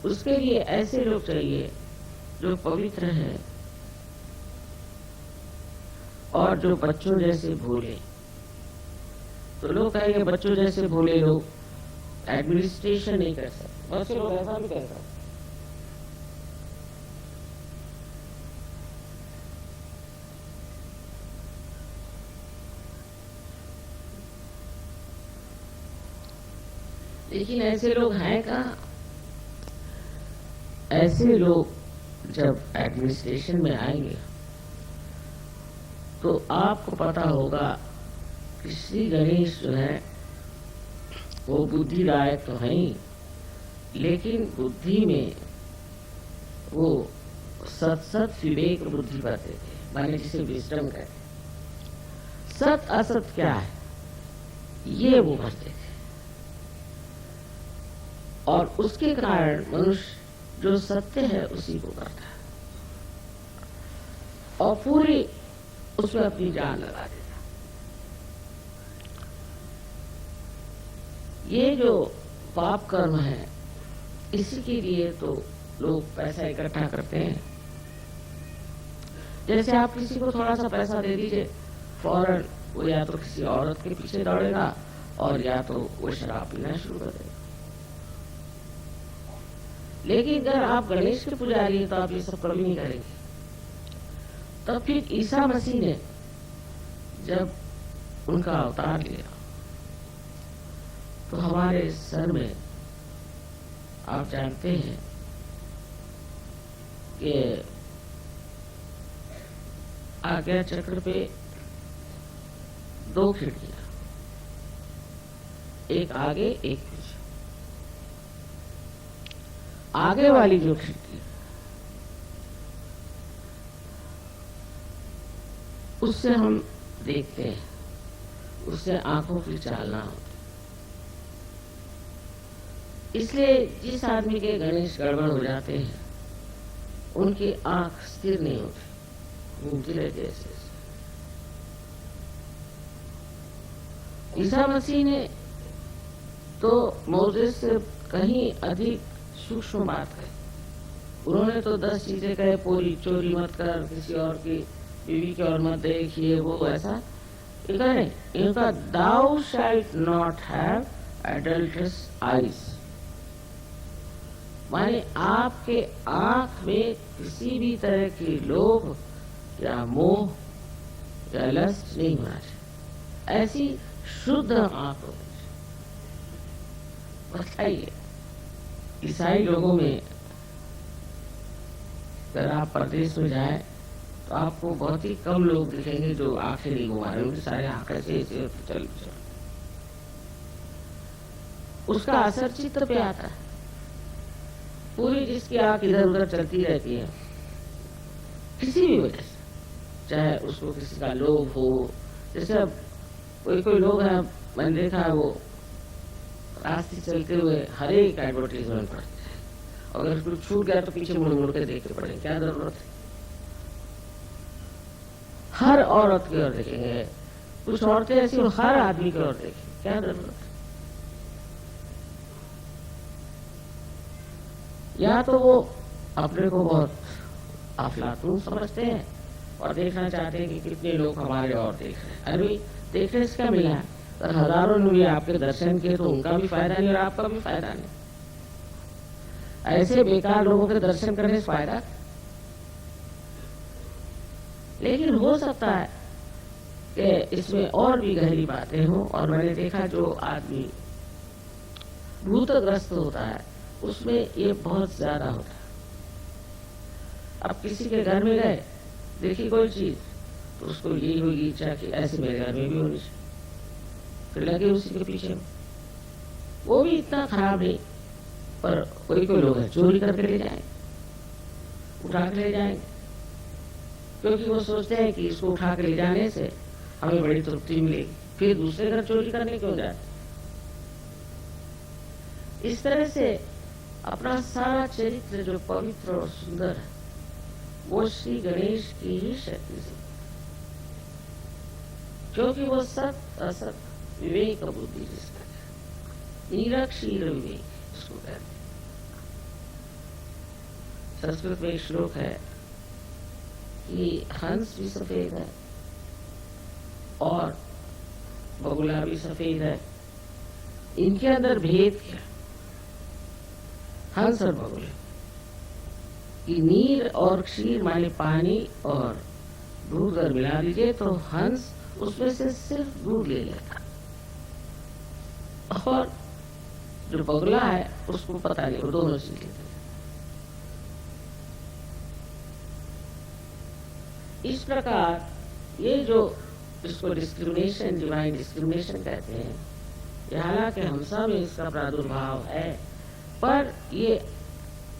उसके लिए ऐसे लोग चाहिए जो पवित्र है और जो बच्चों जैसे भोले। तो लोग कहेंगे बच्चों जैसे भोले लोग एडमिनिस्ट्रेशन नहीं कर सकते, बहुत से लोग ऐसा भी कहते हैं। लेकिन ऐसे लोग हैं कहाँ? ऐसे लोग जब एडमिनिस्ट्रेशन में आएंगे तो आपको पता होगा कि श्री गणेश जो है वो बुद्धिदायक तो है ही, लेकिन बुद्धि में वो सत विवेक बुद्धि करते थे, माने जिसे विजडम कहते हैं। सत असत क्या है ये वो करते थे, और उसके कारण मनुष्य जो सत्य है उसी को करता है और पूरी उसमें अपनी जान लगा देता। ये जो पाप कर्म है, इसी के लिए तो लोग पैसा इकट्ठा करते हैं। जैसे आप किसी को थोड़ा सा पैसा दे दीजिए, फौरन वो या तो किसी औरत के पीछे दौड़ेगा और या तो वो शराब पीना शुरू कर देगा। लेकिन अगर आप गणेश के पुजारी हैं तो आप ये सब कभी नहीं करेंगे। तब फिर ईसा मसीह ने जब उनका अवतार लिया तो हमारे सर में आप जानते हैं कि आज्ञा चक्र पे 2 खिड़कियां, एक आगे एक पीछे। आगे वाली जो खिड़की उससे हम देखते हैं, उससे आंखों की चालना होती। इसलिए जिस आदमी के गणेश गड़बड़ हो जाते हैं उनकी आंख स्थिर नहीं होती, घूमती रहती है ऐसे। ईसा मसीह ने तो मोसेस से कहीं अधिक सूक्ष्म बात कही। उन्होंने तो 10 चीजें कहे, पूरी चोरी मत कर, किसी और की बीवी की ओर मत देख, ये वो ऐसा। इनका thou shalt not have adulterous eyes, माने आपके आंख में किसी भी तरह की लोभ या मोह या लस्ट नहीं होना चाहिए, ऐसी शुद्ध आंख होनी चाहिए। बताइए ईसाई लोगों में अगर आप प्रदेश में जाए तो आपको बहुत ही कम लोग दिखेंगे जो आंखें नहीं घुमा रहे, उनके सारे आंखें से चल। उसका असर चित्त पे आता है। पूरी जिसकी आंख इधर उधर चलती रहती है किसी भी वजह से, चाहे उसको किसी का लोभ हो। जैसे अब कोई लोग हैं, मैंने देखा है, वो रास्ते चलते हुए हर एक एडवर्टीजमेंट पढ़ते हैं, और अगर कुछ छूट गया तो पीछे मुड़ मुड़ के देखते पड़े, क्या जरूरत है? हर औरत की ओर देखेंगे, कुछ औरतें ऐसी हर आदमी की ओर देखेंगे, क्या जरूरत है? या तो वो अपने को बहुत अफलातून समझते हैं और देखना चाहते हैं कि कितने लोग हमारे और देख रहे हैं। अरे देखने से क्या मिला है? तो हजारों ने भी आपके दर्शन किए तो उनका भी फायदा नहीं और आपका भी फायदा नहीं। ऐसे बेकार लोगों के दर्शन करने से फायदा। लेकिन हो सकता है कि इसमें और भी गहरी बातें हों, और मैंने देखा जो आदमी भूतग्रस्त होता है उसमें ये बहुत ज्यादा होता है। अब किसी के घर में गए, देखी कोई चीज, तो उसको यही होगी इच्छा कि ऐसे मेरे घर में भी होनी चाहिए, फिर लगे उसी के पीछे। वो भी इतना खराब नहीं, पर कोई लोग है चोरी करके ले जाएंगे, उठा के ले जाएंगे, क्योंकि वो सोचते हैं कि इसको उठा के ले जाने से हमें बड़ी तृप्ति मिलेगी, फिर दूसरे घर चोरी करने क्यों जाए। इस तरह से अपना सारा चरित्र जो पवित्र और सुंदर है वो श्री गणेश की ही शक्ति से, क्योंकि वो सत असत विवेक बुद्धि जिसका है, निरक्षीर विवेक इसको कहते हैं। संस्कृत में एक श्लोक है कि हंस भी सफेद है और बगुला भी सफेद है, इनके अंदर भेद क्या? हंस और बगुले कि नीर और क्षीर माने पानी और दूध अगर मिला दीजिए तो हंस उसमें से सिर्फ दूध ले लेता, और जो बगुला है उसको पता नहीं, वो दोनों चीज लेते। इस प्रकार ये जो इसको डिस्क्रिमिनेशन, डिवाइन डिस्क्रिमिनेशन कहते हैं, ये हालांकि हम सब में इसका प्रादुर्भाव है, पर ये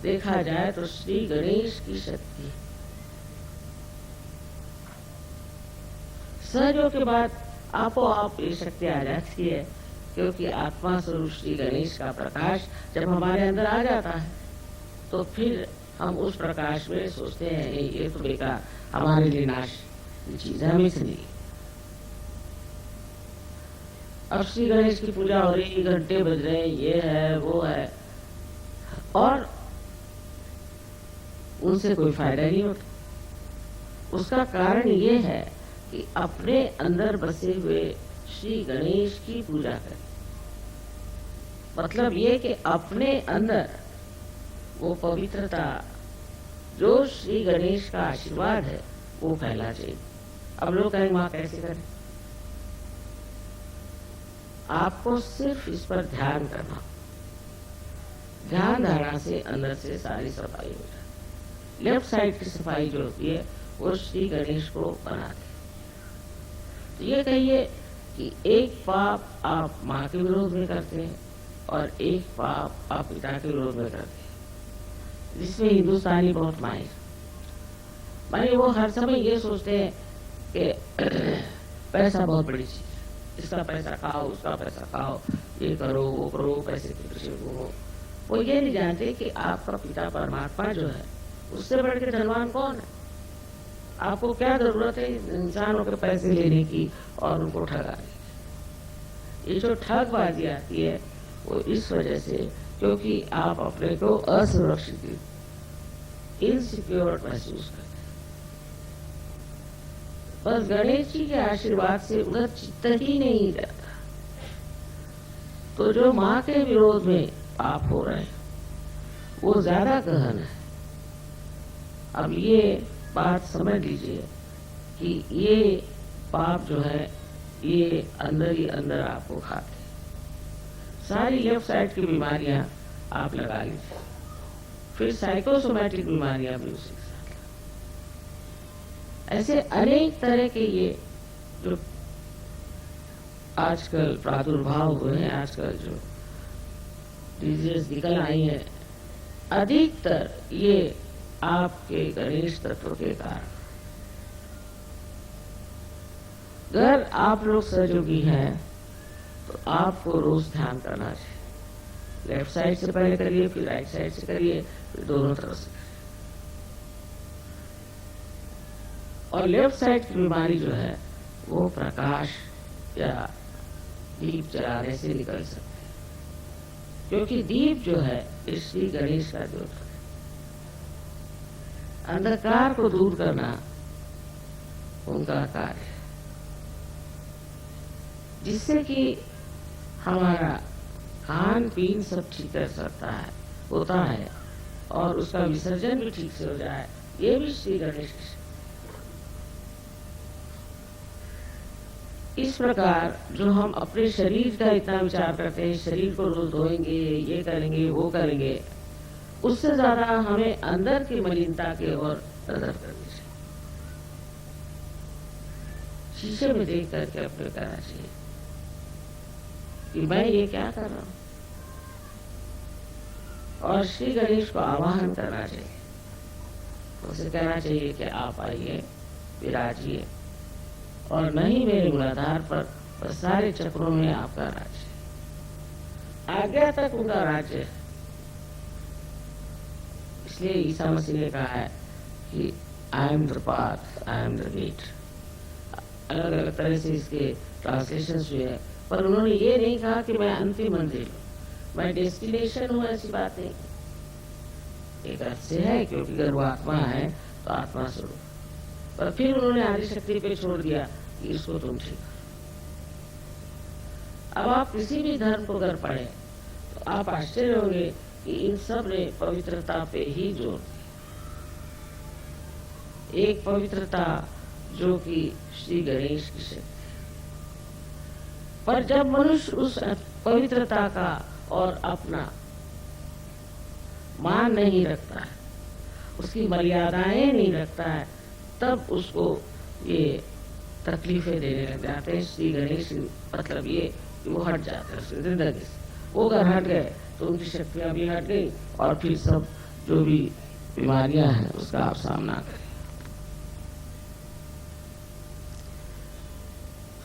देखा जाए तो श्री गणेश की शक्ति सहयोग के बाद आपो आप ये शक्ति आ जाती है, क्योंकि आत्मा स्वरूप श्री गणेश का प्रकाश जब हमारे अंदर आ जाता है तो फिर हम उस प्रकाश में सोचते हैं ये तो बेकार, हमारे लिए नाश, ये चीज हमें से नहीं। अब श्री गणेश की पूजा हो रही, घंटे बज रहे हैं, ये है वो है, और उनसे कोई फायदा नहीं होता। उसका कारण ये है कि अपने अंदर बसे हुए श्री गणेश की पूजा करें। मतलब ये कि अपने अंदर वो पवित्रता जो श्री गणेश का आशीर्वाद है वो फैला चाहिए। अब लोग कहेंगे वहां कैसे करें? आपको सिर्फ इस पर ध्यान करना, ध्यान धारणा से अंदर से सारी सफाई हो जाए। लेफ्ट साइड की सफाई जो होती है वो श्री गणेश को बनाती है। तो ये कहिए कि एक पाप आप माँ के विरोध में करते हैं और एक पाप आप पिता के विरोध में करते हैं, जिसमें हिंदुस्तानी बहुत माहिर, माने वो हर समय ये सोचते हैं कि पैसा बहुत बड़ी चीज है, इसका पैसा खाओ, उसका पैसा खाओ, ये करो वो करो, पैसे के पीछे घूमो। वो ये नहीं जानते कि आपका पिता परमात्मा जो है उससे बढ़ के धनवान कौन है। आपको क्या जरूरत है इंसानों के पैसे लेने की और उनको ठगाने की? ये जो ठगबाजी आती है वो इस वजह से क्योंकि आप अपने को असुरक्षित, इनसिक्योर महसूस करते। बस गणेश जी के आशीर्वाद से उधर चित्त ही नहीं रहता। तो जो माँ के विरोध में पाप हो रहे हैं वो ज्यादा गहन है। अब ये बात समझ लीजिए कि ये पाप जो है ये अंदर ही अंदर आपको खाते। सारी लेफ्ट साइड की बीमारियां आप लगा लीजिए, फिर साइकोसोमैटिक बीमारियां भी उसी के साथ। ऐसे अनेक तरह के ये जो आजकल प्रादुर्भाव हुए हैं, आजकल जो डिजीज निकल आई है, अधिकतर ये आपके गणेश तत्व के कारण। अगर आप लोग सहयोगी हैं तो आपको रोज ध्यान करना चाहिए। लेफ्ट साइड से पहले करिए, फिर राइट साइड से करिए, फिर दोनों तरफ से करिए। और लेफ्ट साइड की बीमारी जो है वो प्रकाश या दीप जलाने से निकल सकते हैं, क्योंकि दीप जो है श्री गणेश का ज्योत है। अंधकार को दूर करना उनका कार्य है, जिससे कि हमारा खान पीन सब ठीक कर सकता है, होता है, और उसका विसर्जन भी ठीक से हो जाए। ये भी श्री गणेश। इस प्रकार जो हम अपने शरीर का इतना विचार करते हैं, शरीर को रोज धोएंगे, ये करेंगे वो करेंगे, उससे ज्यादा हमें अंदर की मलिनता की ओर नजर करनी चाहिए। शीशे में देख करके अपने करना चाहिए कि मैं ये क्या कर रहा हूं, और श्री गणेश को आवाहन करना चाहिए। उसे कहना चाहिए कि आप आइए, विराजिए, और नहीं मेरे मूलाधार पर सारे चक्रों में आपका राज्य, आज्ञा तक उनका राज्य है। इसलिए ईसा मसीह ने कहा है कि I am the path, I am the gate. अलग अलग तरह से इसके ट्रांसलेशन हुए हैं, पर उन्होंने ये नहीं कहा कि मैं अंतिम मंजिल हूँ, मैं डेस्टिनेशन हूँ, ऐसी बात नहीं। एक अर्थ से है, क्योंकि अगर वो आत्मा है तो आत्मा स्वरूप, पर फिर उन्होंने आदि शक्ति पे छोड़ दिया कि इसको तुम ठीक। अब आप किसी भी धर्म को अगर पढ़े तो आप आश्चर्य होंगे कि इन सब ने पवित्रता पे ही जोर दिया। एक पवित्रता जो कि श्री गणेश की शक्ति, पर जब मनुष्य उस पवित्रता का और अपना मान नहीं रखता है, उसकी मर्यादाएं नहीं रखता है, तब उसको ये तकलीफें देने लग जाते हैं। श्री गणेश मतलब ये कि वो हट जाते हैं उसकी जिंदगी से। वो अगर हट गए तो उनकी शक्तियां भी हट गई, और फिर सब जो भी बीमारियां हैं उसका आप सामना करें।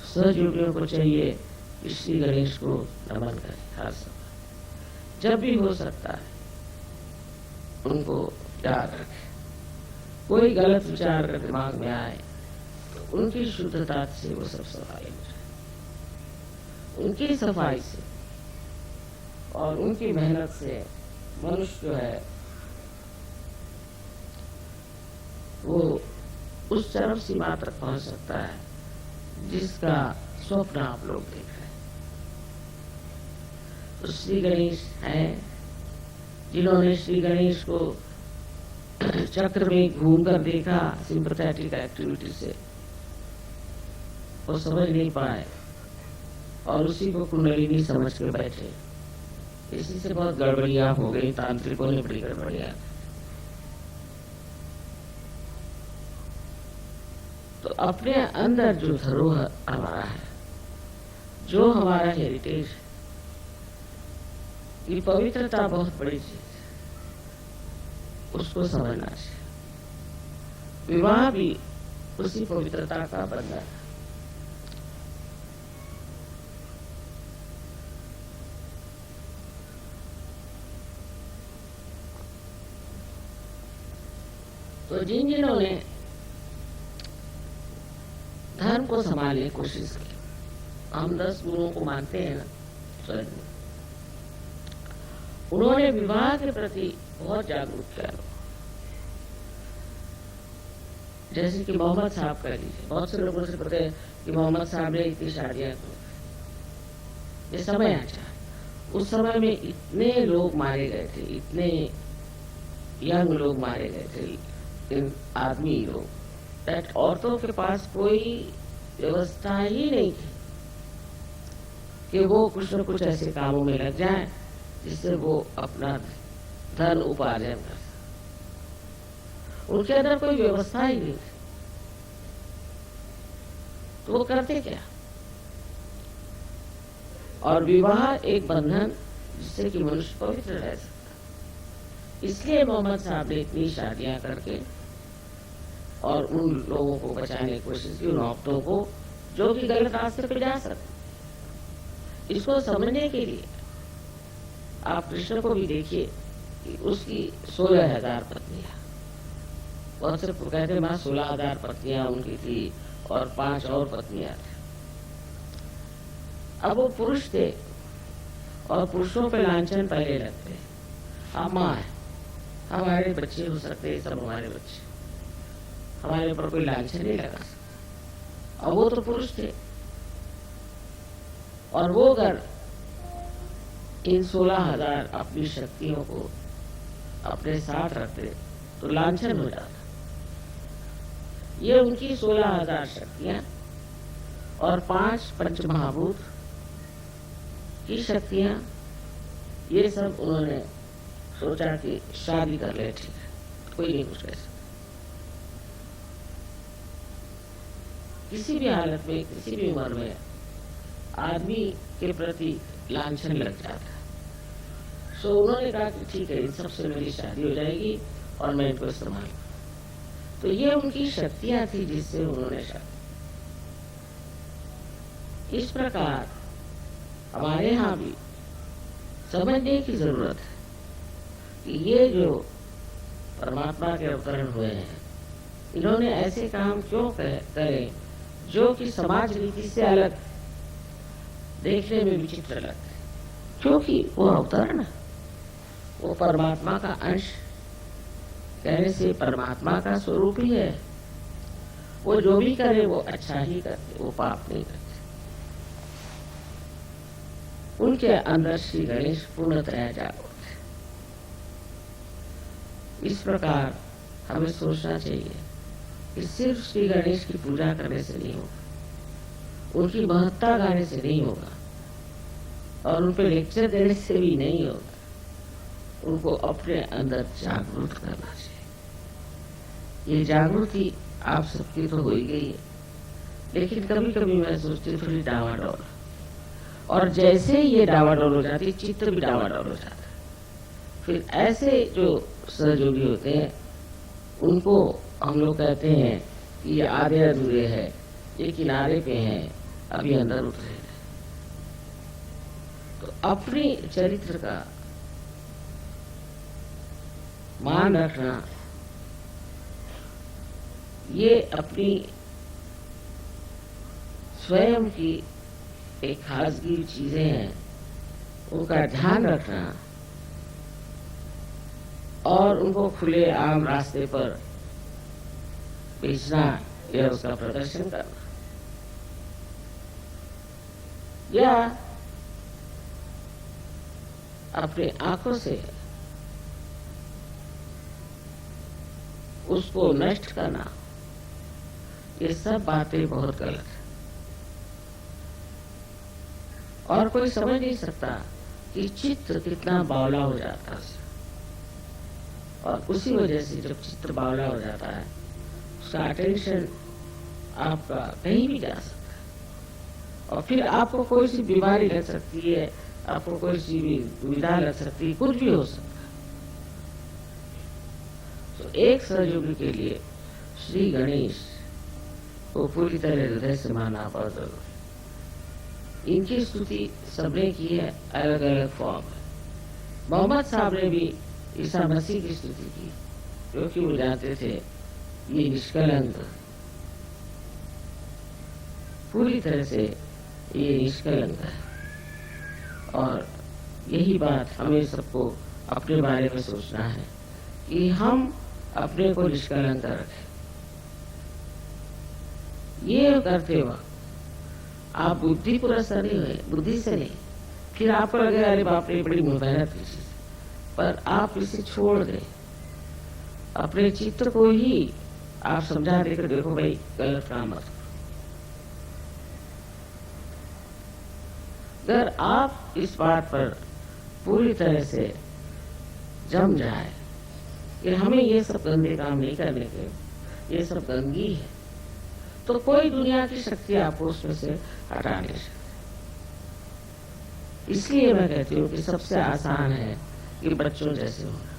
सहयोगियों को चाहिए कि श्री गणेश को नमन करें हर समय, जब भी हो सकता है उनको याद रखें। कोई गलत विचार अगर दिमाग में आए तो उनकी शुद्धता से वो सब सफाई हो जाए, उनकी सफाई से और उनकी मेहनत से मनुष्य जो है वो उस चरम सीमा तक पहुंच सकता है जिसका स्वप्न आप लोग देख रहे हैं। तो श्री गणेश हैं जिन्होंने श्री गणेश को चक्र में घूम कर देखा सिंपैथेटिक एक्टिविटी से, वो समझ नहीं पाए और उसी को कुंडलिनी समझ के बैठे। इसी से बहुत गड़बड़ियां हो गई, तांत्रिकों ने बड़ी गड़बड़ियां। तो अपने अंदर जो धरोहर हमारा है, जो हमारा हेरिटेज है, ये पवित्रता बहुत बड़ी चीज है, उसको समझना चाहिए। विवाह भी उसी पवित्रता का बंधन है। तो जिन्होंने धर्म को संभालने की कोशिश की, हम 10 गुरुओं को मानते हैं ना, स्वर्ग में उन्होंने विवाह के प्रति बहुत जागरूक किया। जैसे कि मोहम्मद साहब का लीजिए, बहुत से लोगों से पता है कि मोहम्मद साहब ने इतनी शादियां की। ये समय अच्छा, उस समय में इतने लोग मारे गए थे, इतने यंग लोग मारे गए थे, इन आदमी लोग, दैट औरतों के पास कोई व्यवस्था ही नहीं थी कि वो कुछ न कुछ ऐसे कामों में लग जाएं जिससे वो अपना धन उपार्जन कर। उनके अंदर कोई व्यवस्था ही नहीं थी, तो वो करते क्या? और विवाह एक बंधन जिससे कि मनुष्य पवित्र रह सकता। इसलिए मोहम्मद साहब ने इतनी शादियां करके और उन लोगों को बचाने की कोशिश की, उन औरतों को जो कि गलत रास्ते पे जा सकते। इसको समझने के लिए आप कृष्ण को भी देखिए कि उसकी 16,000 पत्नियां, बहुत से कहते हैं 16,000 पत्नियां उनकी थी और 5 और पत्नियां थी। अब वो पुरुष थे और पुरुषों पे लांछन पहले लगते, हम माँ है, हमारे बच्चे हो सकते हैं, सब हमारे बच्चे, हमारे ऊपर कोई लांछन नहीं लगा सकता। अब वो तो पुरुष थे और वो अगर इन 16,000 अपनी शक्तियों को अपने साथ रखते तो लांछन हो जाता। ये उनकी 16,000 शक्तियां और 5 पंचमहाभूत की शक्तियां, ये सब उन्होंने सोचा कि शादी कर ले, ठीक है, कोई नहीं कुछ कह सकता। किसी भी हालत में, किसी भी उम्र में आदमी के प्रति लांछन लग जाता है। सो उन्होंने कहा कि ठीक है, इन सबसे मेरी शादी हो जाएगी और मैं इनको संभालूंगा। तो ये उनकी शक्तियां थी जिससे उन्होंने शादी। इस प्रकार हमारे यहाँ भी समझने की जरूरत है कि ये जो परमात्मा के अवतरण हुए हैं। इन्होंने ऐसे काम क्यों करे जो कि समाज रीति से अलग, देखने में विचित्र लगते, क्योंकि वो अवतरण, वो परमात्मा का अंश, कहने से परमात्मा का स्वरूप ही है। वो जो भी करे वो अच्छा ही करते, वो पाप नहीं करते। उनके अंदर श्री गणेश पूर्णतया जागृत है। इस प्रकार हमें सोचना चाहिए कि सिर्फ श्री गणेश की पूजा करने से नहीं होगा, उनकी महत्ता गाने से नहीं होगा, और उन पर लेक्चर देने से भी नहीं होगा। उनको अपने अंदर जागरूक करना चाहिए। ये जागृति आप सबकी तो हो ही गई है, लेकिन कभी कभी मैं सोचती हूँ थोड़ी डावाडोल, और जैसे ही ये डावाडोल हो जाती, चित्र भी डावाडोल हो जाता है। फिर ऐसे जो सहयोगी होते हैं उनको हम लोग कहते हैं कि ये आधे अधूरे है, ये किनारे पे हैं, अभी अंदर उतरे। तो अपने चरित्र का मान रखना, ये अपनी स्वयं की एक खासगी चीजें हैं, उनका ध्यान रखना और उनको खुले आम रास्ते पर बेचना या उसका प्रदर्शन करना, या अपने आंखों से उसको नष्ट करना, ये सब बातें बहुत गलत है। और कोई समझ नहीं सकता कि चित्र कितना बावला हो जाता है, और उसी वजह से जब चित्र बावला हो जाता है उसका अटेंशन आपका कहीं भी जा सकता है, और फिर आपको कोई सी बीमारी लग सकती है, आपको कोई सी भी दुविधा लग सकती है, कुछ भी हो सकता है। तो एक सहयोगी के लिए श्री गणेश को पूरी तरह हृदय से माना बहुत जरूरी। इनकी स्तुति सबने की है, अलग अलग फॉर्म है। मोहम्मद साहब ने भी ईसा मसीह की स्तुति की, क्योंकि वो जानते थे ये निष्कलंक, पूरी तरह से ये निष्कलंक है। और यही बात हमें सबको अपने बारे में सोचना है कि हम अपने को निष्कलंक रखें। ये करते वक्त आप बुद्धि पुरस्कार नहीं हुए, बुद्धि से नहीं, फिर आपको लगेगा अरे बाप रे बड़ी मेहनत की चीज, पर आप इसे छोड़ दें। अपने चित्र को ही आप समझा देकर देखो भाई गलत काम मत करो। अगर आप इस बात पर पूरी तरह से जम जाए कि हमें ये सब गंदे काम नहीं करने के, ये सब गंदगी है, तो कोई दुनिया की शक्ति आपको उसमें से हटा नहीं सकती। इसलिए मैं कहती हूँ कि सबसे आसान है कि बच्चों जैसे होना,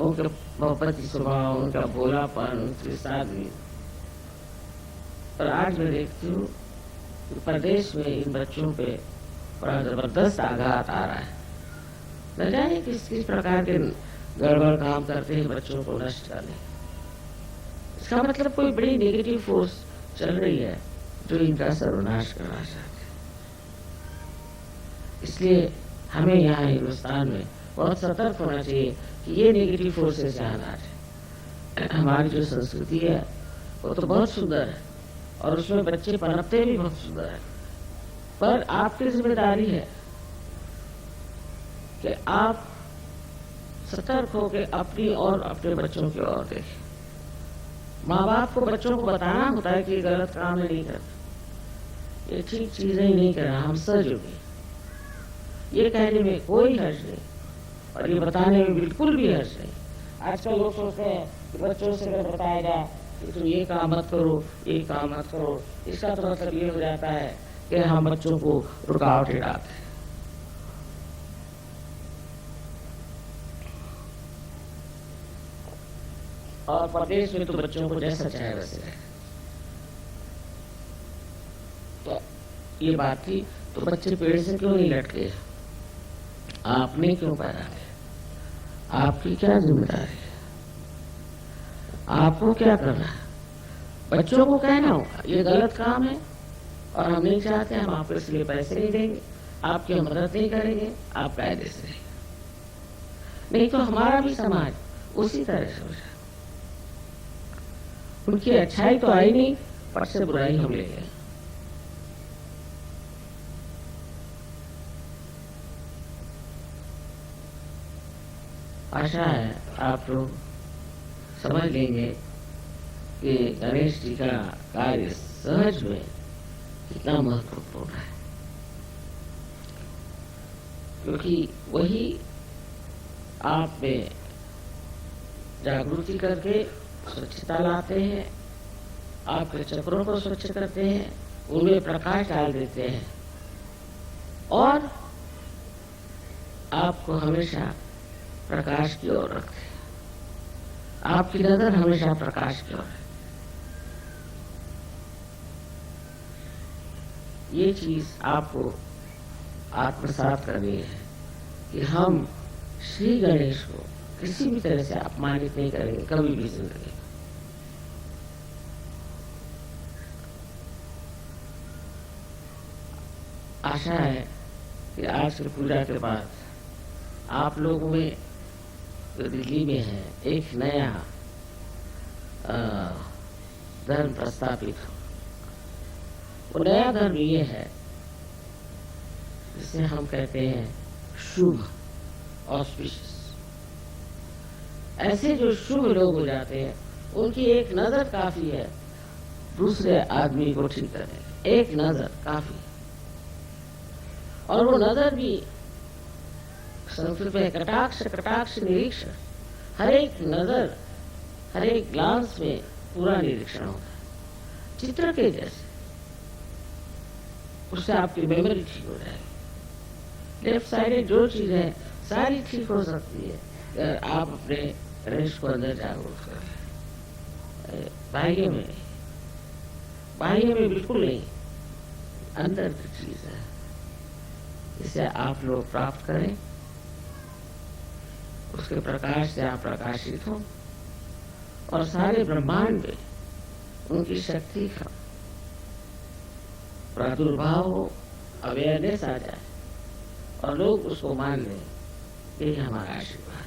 उनके मोहब्बती स्वभाव, उनका भोलापन, उनकी सादगी। पर आज मैं देखती हूँ कि प्रदेश में इन बच्चों पे बड़ा जबरदस्त आघात आ रहा है। न जाने किस किस प्रकार के गड़बड़ काम करते हैं बच्चों को नष्ट करने। इसका मतलब कोई बड़ी नेगेटिव फोर्स चल रही है जो इनका सर्वनाश करना चाहते हैं। इसलिए हमें यहाँ हिंदुस्तान में बहुत सतर्क होना चाहिए कि ये नेगेटिव फोर्सेस यहाँ ना आए। हमारी जो संस्कृति है वो तो बहुत सुंदर है, और उसमें बच्चे पनपते भी बहुत सुंदर है, पर आपकी जिम्मेदारी है कि आप सतर्क होकर अपनी और अपने बच्चों की ओर देखें। माँ बाप को बच्चों को बताना होता है कि ये गलत काम नहीं करते, ये ठीक चीजें ही नहीं करना, हम सहयोगी। ये कहने में कोई हर्ज नहीं, और ये बताने में बिल्कुल भी हर्ज नहीं। आजकल लोग सोचते हैं कि बच्चों से अगर बताया जाए कि तुम ये काम मत करो, ये काम मत करो, इसका तो मतलब ये हो जाता है कि हम बच्चों को रुकावटें डालते हैं। और प्रदेश में तो बच्चों को जैसा चाहे वैसे रहे। तो ये बात थी, तो बच्चे पेड़ से क्यों नहीं लटके? आपने क्यों पैदा किया? आपकी क्या जिम्मेदारी है? आपको क्या करना है? बच्चों को कहना होगा ये गलत काम है और हम नहीं चाहते, हम आपको इसलिए पैसे नहीं देंगे, आपकी मदद नहीं करेंगे, आप कायदे से रहेंगे। नहीं तो हमारा भी समाज उसी तरह से हो जाए। उनकी अच्छाई तो आई नहीं, पर से बुराई हम ले गए। आशा है आप लोग समझ लेंगे कि गणेश जी का कार्य सहज में कितना महत्वपूर्ण है, क्योंकि वही आप में जागृति करके स्वच्छता लाते हैं, आपके चक्रों को स्वच्छ करते हैं, उनमें प्रकाश डाल देते हैं और आपको हमेशा प्रकाश की ओर रखते हैं। आपकी नजर हमेशा प्रकाश की ओर है। ये चीज आपको आत्मसात करनी है कि हम श्री गणेश को किसी भी तरह से अपमानित नहीं करेंगे कभी भी जिंदगी में। आशा है कि आज की पूजा के बाद आप लोगों में जो दिल्ली में है एक नया धर्म प्रस्तापित हो। वो नया धर्म ये है जिसे हम कहते हैं शुभ, ऑस्पिशियस। ऐसे जो शुभ लोग हो जाते हैं उनकी एक नजर काफी है दूसरे आदमी को ठीक करने, एक नजर काफी। और वो नजर भी संस्कृत में कटाक्ष, कटाक्ष निरीक्षण, हर एक नजर, हर एक ग्लांस में पूरा निरीक्षण होता है, चित्र के जैसे। उससे आपकी मेमोरी ठीक हो जाएगी। लेफ्ट साइड जो चीज है सारी ठीक हो सकती है अगर आप अपने गणेश को अंदर जागरूक करें। बाह्य में बिल्कुल नहीं, अंदर की चीज है, इसे आप लोग प्राप्त करें, उसके प्रकाश से आप प्रकाशित हो और सारे ब्रह्मांड में उनकी शक्ति का प्रादुर्भाव हो, अवेयरनेस आ जाए और लोग उसको मान लें। यही हमारा आशीर्वाद।